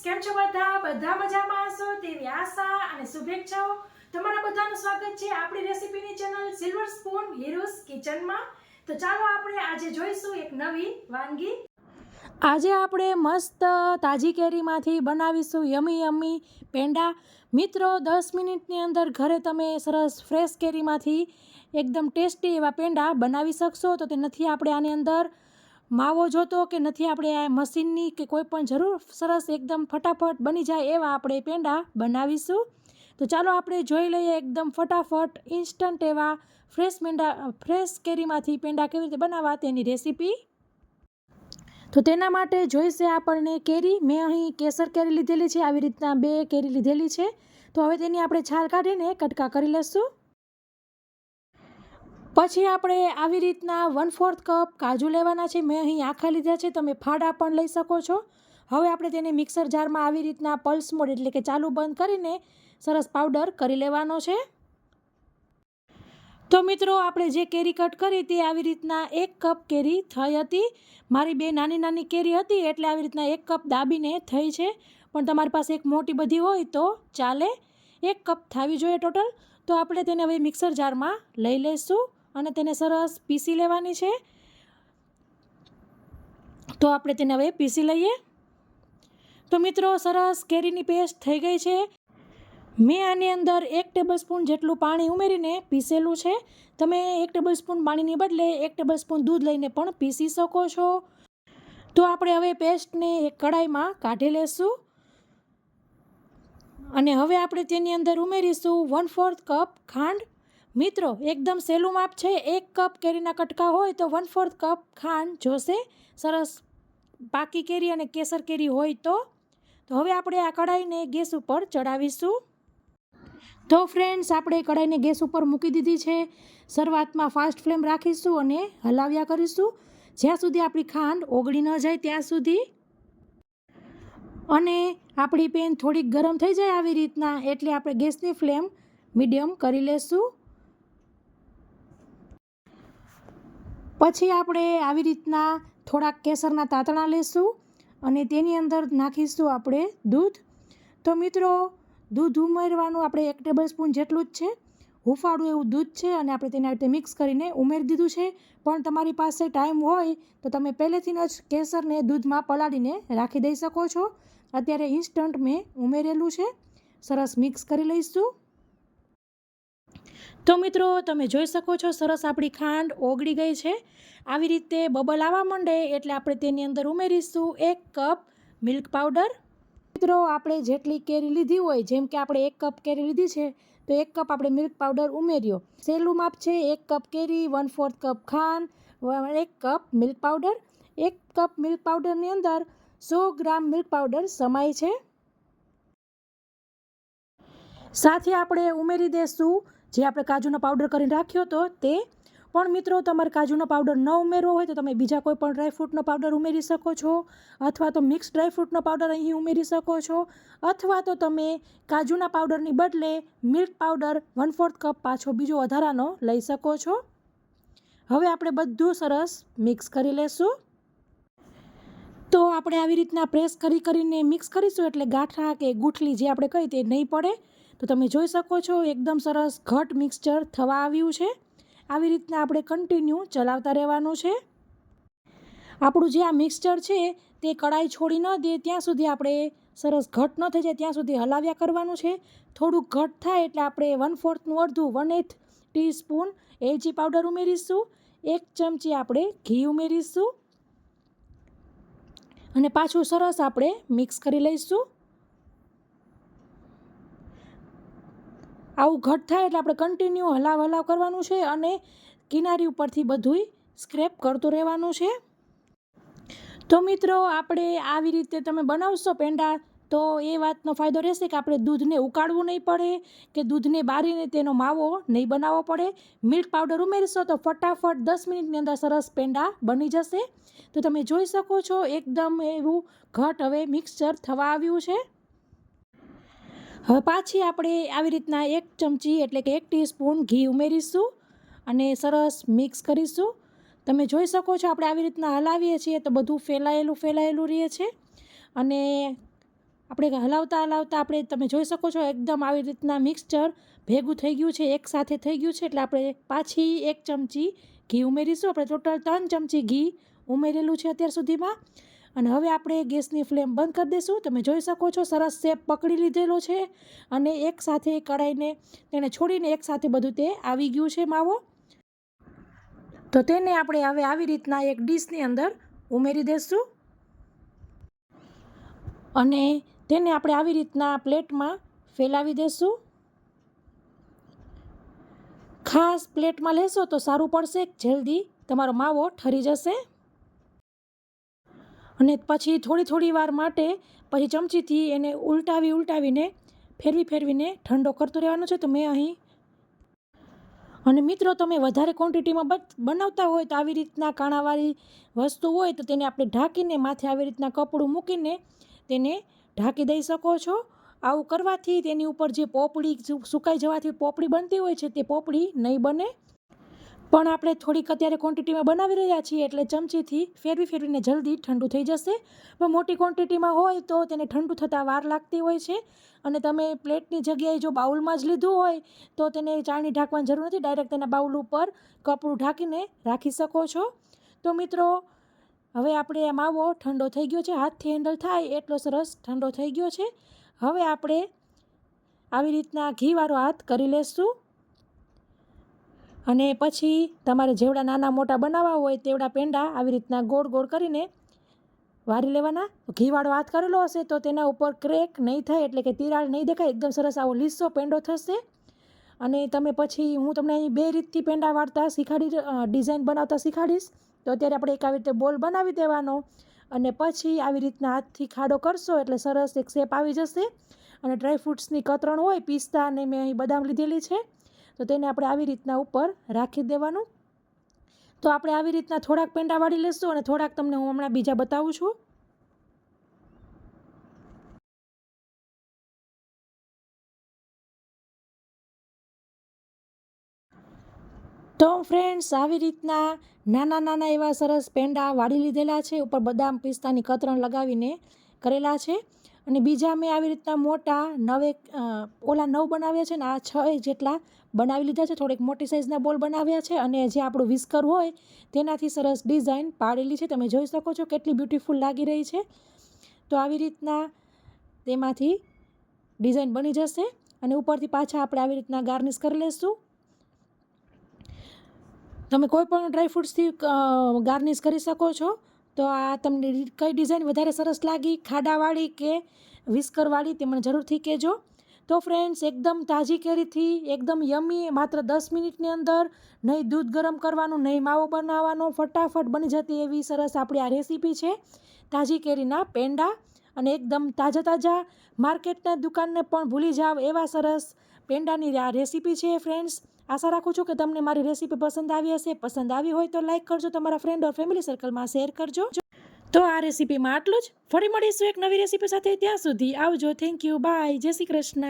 કેમ છો બધા મજામાં હશો તેવી આશા અને શુભેચ્છાઓ। તમારા બધાનું સ્વાગત છે આપણી રેસીપીની ચેનલ સિલ્વર સ્પૂન હીરોઝ કિચનમાં। તો ચાલો આપણે આજે જોઈશું એક નવી વાનગી। આજે આપણે મસ્ત તાજી કેરીમાંથી બનાવીશું યમી પેંડા। મિત્રો 10 મિનિટની અંદર ઘરે તમે સરસ ફ્રેશ કેરીમાંથી એકદમ ટેસ્ટી એવા પેંડા બનાવી શકશો। તો તે નથી આપણે આની અંદર માવો જોતો કે નથી આપણે આ મશીનની કે કોઈ પણ જરૂર, સરસ એકદમ ફટાફટ બની જાય એવા આપણે પેંડા બનાવીશું। તો ચાલો આપણે જોઈ લઈએ એકદમ ફટાફટ ઇન્સ્ટન્ટ એવા ફ્રેશ કેરીમાંથી પેંડા કેવી રીતે બનાવવા તેની રેસીપી। તો તેના માટે જોઈશે આપણને કેરી। મેં અહીં કેસર કેરી લીધેલી છે, આવી રીતના 2 કેરી લીધેલી છે। તો હવે તેની આપણે છાલ કાઢીને કટકા કરી લઈશું। પછી આપણે આવી રીતના 1/4 કપ કાજુ લેવાના છે। મેં અહીં આખા લીધા છે, તમે ફાડા પણ લઈ શકો છો। હવે આપણે તેને મિક્સર જારમાં આવી રીતના પલ્સ મોડ એટલે કે ચાલુ બંધ કરીને સરસ પાવડર કરી લેવાનો છે। તો મિત્રો આપણે જે કેરી કટ કરી તે આવી રીતના 1 કપ કેરી થઈ હતી। મારી 2 નાની કેરી હતી એટલે આવી રીતના 1 કપ દાબીને થઈ છે, પણ તમારી પાસે એક મોટી બધી હોય તો ચાલે। 1 કપ થવી જોઈએ ટોટલ। તો આપણે તેને હવે મિક્સર જારમાં લઈ લઈશું અને તેને સરસ પીસી લેવાની છે। તો આપણે તેને હવે પીસી લઈએ। તો મિત્રો સરસ કેરીની પેસ્ટ થઈ ગઈ છે। મેં આની અંદર 1 ટેબલસ્પૂન જેટલું પાણી ઉમેરીને પીસેલું છે। તમે 1 ટેબલસ્પૂન પાણીની બદલે 1 ટેબલસ્પૂન દૂધ લઈને પણ પીસી શકો છો। તો આપણે હવે પેસ્ટને એક કડાઈમાં કાઢી લેશું અને હવે આપણે તેની અંદર ઉમેરીશું 1/4 કપ ખાંડ। મિત્રો એકદમ સહેલું માપ છે, 1 કપ કેરીના કટકા હોય તો 1/4 કપ ખાંડ જોશે, સરસ પાકી કેરી અને કેસર કેરી હોય તો। હવે આપણે આ કઢાઈને ગેસ ઉપર ચડાવીશું। તો ફ્રેન્ડ્સ આપણે કઢાઈને ગેસ ઉપર મૂકી દીધી છે। શરૂઆતમાં ફાસ્ટ ફ્લેમ રાખીશું અને હલાવ્યા કરીશું જ્યાં સુધી આપણી ખાંડ ઓગળી ન જાય ત્યાં સુધી। અને આપણી પેન થોડીક ગરમ થઈ જાય આવી રીતના એટલે આપણે ગેસની ફ્લેમ મીડિયમ કરી લેશું। પછી આપણે આવી રીતના થોડાક કેસરના તાંતણા લેશું અને તેની અંદર નાખીશું આપણે દૂધ। તો મિત્રો દૂધ ઉમેરવાનું આપણે 1 ટેબલસ્પૂન જેટલું જ છે, હુંફાળું એવું દૂધ છે અને આપણે તેને આ રીતે મિક્સ કરીને ઉમેરી દીધું છે। પણ તમારી પાસે ટાઈમ હોય તો તમે પહેલેથી જ કેસરને દૂધમાં પલાળીને રાખી દઈ શકો છો। અત્યારે ઇન્સ્ટન્ટ મેં ઉમેરેલું છે, સરસ મિક્સ કરી લઈશું। તો મિત્રો તમે જોઈ શકો છો સરસ આપણી ખાંડ ઓગળી ગઈ છે। આવી રીતે બબલ આવવા માંડે એટલે આપણે તેની અંદર ઉમેરીશું 1 કપ મિલ્ક પાવડર। મિત્રો આપણે જેટલી કેરી લીધી હોય, જેમ કે આપણે 1 કપ કેરી લીધી છે તો 1 કપ આપણે મિલ્ક પાવડર ઉમેર્યો। સહેલું માપ છે, 1 કપ કેરી 1/4 કપ ખાંડ 1 cup milk powder. 1 cup milk પાવડરની અંદર 100 ગ્રામ મિલ્ક પાવડર સમાય છે। સાથે આપણે ઉમેરી દઈશું જે આપણે કાજુનો પાવડર કરીને રાખ્યો હતો તે। પણ મિત્રો તમારે કાજુનો પાવડર ન ઉમેરવો હોય તો તમે બીજા કોઈ પણ ડ્રાયફ્રૂટનો પાવડર ઉમેરી શકો છો, અથવા તો મિક્સ ડ્રાયફ્રૂટનો પાવડર અહીં ઉમેરી શકો છો, અથવા તો તમે કાજુના પાવડરની બદલે મિલ્ક પાવડર 1/4 કપ પાછો બીજો વધારાનો લઈ શકો છો। હવે આપણે બધું સરસ મિક્સ કરી લેશું। તો આપણે આવી રીતના પ્રેસ કરીને મિક્સ કરીશું એટલે ગાંઠા કે ગુઠલી જે આપણે કહીએ તે નહીં પડે। તો તમે જોઈ શકો છો એકદમ સરસ ઘટ મિક્સચર થવા આવ્યું છે। આવી રીતના આપણે કન્ટિન્યુ ચલાવતા રહેવાનું છે। આપણું જે આ મિક્સચર છે તે કડાઈ છોડી ન દે ત્યાં સુધી આપણે સરસ ઘટ ન થઈ જાય ત્યાં સુધી હલાવ્યા કરવાનું છે। થોડુંક ઘટ થાય એટલે આપણે 1/4 ટીસ્પૂન એલચી પાવડર ઉમેરીશું, 1 ચમચી આપણે ઘી ઉમેરીશું અને પાછું સરસ આપણે મિક્સ કરી લઈશું। આવું ઘટ થાય એટલે આપણે કન્ટિન્યુ હલાવ કરવાનું છે અને કિનારી ઉપરથી બધુંય સ્ક્રેપ કરતું રહેવાનું છે। તો મિત્રો આપણે આવી રીતે તમે બનાવશો પેંડા તો એ વાતનો ફાયદો રહેશે કે આપણે દૂધને ઉકાળવું નહીં પડે કે દૂધને બારીને તેનો માવો નહીં બનાવવો પડે। મિલ્ક પાવડર ઉમેરશો તો ફટાફટ 10 મિનિટની અંદર સરસ પેંડા બની જશે। તો તમે જોઈ શકો છો એકદમ એવું ઘટ હવે મિક્સચર થવા આવ્યું છે। હવે પાછી આપણે આવી રીતના 1 ચમચી એટલે કે 1 ટીસ્પૂન ઘી ઉમેરીશું અને સરસ મિક્સ કરીશું। તમે જોઈ શકો છો આપણે આવી રીતના હલાવીએ છીએ તો બધું ફેલાયેલું રહે છે અને આપણે હલાવતા હલાવતા આપણે તમે જોઈ શકો છો એકદમ આવી રીતના મિક્સચર ભેગું થઈ ગયું છે, એક સાથે થઈ ગયું છે. એટલે આપણે પાછી 1 ચમચી ઘી ઉમેરીશું. આપણે ટોટલ 3 ચમચી ઘી ઉમેરેલું છે અત્યાર સુધીમાં. અને હવે આપણે ગેસની ફ્લેમ બંધ કરી દઈશું. તમે જોઈ શકો છો સરસ શેપ પકડી લીધેલો છે અને એક સાથે કઢાઈને તેને છોડીને એક સાથે બધું તે આવી ગયું છે માવો. તો તેને આપણે હવે આવી રીતના એક ડીશની અંદર ઉમેરી દઈશું અને તેને આપણે આવી રીતના પ્લેટમાં ફેલાવી દઈશું. ખાસ પ્લેટમાં લેશો તો સારું પડશે, જલ્દી તમારો માવો ઠરી જશે. અને પછી થોડી વાર માટે પછી ચમચીથી એને ઉલટાવીને ફેરવીને ઠંડો કરતો રહેવાનો છે. તો મેં અહીં અને મિત્રો તમે વધારે ક્વોન્ટિટીમાં બનાવતા હોય તો આવી રીતના કાણાવાળી વસ્તુ હોય તો તેને આપણે ઢાંકીને માથે આવી રીતના કપડું મૂકીને તેને ઢાંકી દઈ શકો છો. આવું કરવાથી તેની ઉપર જે પોપડી સુકાઈ જવાથી પોપડી બનતી હોય છે તે પોપડી નહીં બને. પણ આપણે થોડીક અત્યારે ક્વોન્ટિટીમાં બનાવી રહ્યા છીએ એટલે ચમચીથી ફેરવીને જલ્દી ઠંડુ થઈ જશે. પણ મોટી ક્વોન્ટિટીમાં હોય તો તેને ઠંડુ થતાં વાર લાગતી હોય છે. અને તમે પ્લેટની જગ્યાએ જો બાઉલમાં જ લીધું હોય તો તેને ચાળણી ઢાંકવાની જરૂર નથી, ડાયરેક્ટ તેના બાઉલ ઉપર કપડું ઢાંકીને રાખી શકો છો. તો મિત્રો હવે આપણે આ માવો ઠંડો થઈ ગયો છે, હાથથી હેન્ડલ થાય એટલો સરસ ઠંડો થઈ ગયો છે. હવે આપણે આવી રીતના ઘીવાળો હાથ કરી લેશું અને પછી તમારે જેવડા નાના મોટા બનાવવા હોય તેવડા પેંડા આવી રીતના ગોળ કરીને વારી લેવાના. ઘીવાળો હાથ કરેલો હશે તો તેના ઉપર ક્રેક નહીં થાય, એટલે કે તિરાડ નહીં દેખાય, એકદમ સરસ આવો લીસો પેંડો થશે. અને તમે પછી હું તમને અહીં 2 રીતથી પેંડા વાળતા ડિઝાઇન બનાવતા શીખવાડીશ. તો અત્યારે આપણે એક આવી રીતે બોલ બનાવી દેવાનો અને પછી આવી રીતના હાથથી ખાડો કરશો એટલે સરસ એક શેપ આવી જશે. અને ડ્રાયફ્રૂટ્સની કતરણ હોય, પિસ્તા અને મેં અહીં બદામ લીધેલી છે, તો તેને આપણે આવી રીતના ઉપર રાખી દેવાનું. તો આપણે આવી રીતના થોડાક પેંડા વાળી લેશું અને થોડાક તમને હું હમણાં બીજા બતાવું છું. તો ફ્રેન્ડ્સ આવી રીતના નાના એવા સરસ પેંડા વાળી લીધેલા છે, ઉપર બદામ પિસ્તાની કતરણ લગાવીને કરેલા છે. અને બીજા મેં આવી રીતના મોટા 9 બનાવ્યા છે ને આ 6 જેટલા બનાવી લીધા છે. થોડીક મોટી સાઇઝના બોલ બનાવ્યા છે અને જે આપણું વિસ્કર હોય તેનાથી સરસ ડિઝાઇન પાડેલી છે. તમે જોઈ શકો છો કેટલી બ્યુટીફુલ લાગી રહી છે. તો આવી રીતના તેમાંથી ડિઝાઇન બની જશે અને ઉપરથી પાછા આપણે આવી રીતના ગાર્નિશ કરી લઈશું. તમે કોઈ પણ ડ્રાયફ્રૂટ્સથી ગાર્નિશ કરી શકો છો. તો આ તમને કઈ ડિઝાઇન વધારે સરસ લાગી, ખાડાવાળી કે વિસ્કરવાળી, તે મને જરૂરથી કહેજો. તો ફ્રેન્ડ્સ એકદમ તાજી કેરીથી એકદમ યમી, માત્ર 10 મિનિટની અંદર, નહીં દૂધ ગરમ કરવાનું, નહીં માવો બનાવવાનો, ફટાફટ બની જતી એવી સરસ આપણી આ રેસીપી છે તાજી કેરીના પેંડા. અને એકદમ તાજા માર્કેટના દુકાનને પણ ભૂલી જાવ એવા સરસ પેંડાની આ રેસીપી છે ફ્રેન્ડ્સ. આશા રાખું છું કે તમને મારી રેસીપી પસંદ આવી હશે. પસંદ આવી હોય તો લાઈક કરજો, તમારા ફ્રેન્ડ ઓર ફેમિલી સર્કલમાં શેર કરજો. તો આ રેસીપીમાં આટલું જ. ફરી મળીશું એક નવી રેસીપી સાથે. ત્યાં સુધી આવજો. થેન્ક યુ, બાય, જય શ્રી કૃષ્ણ.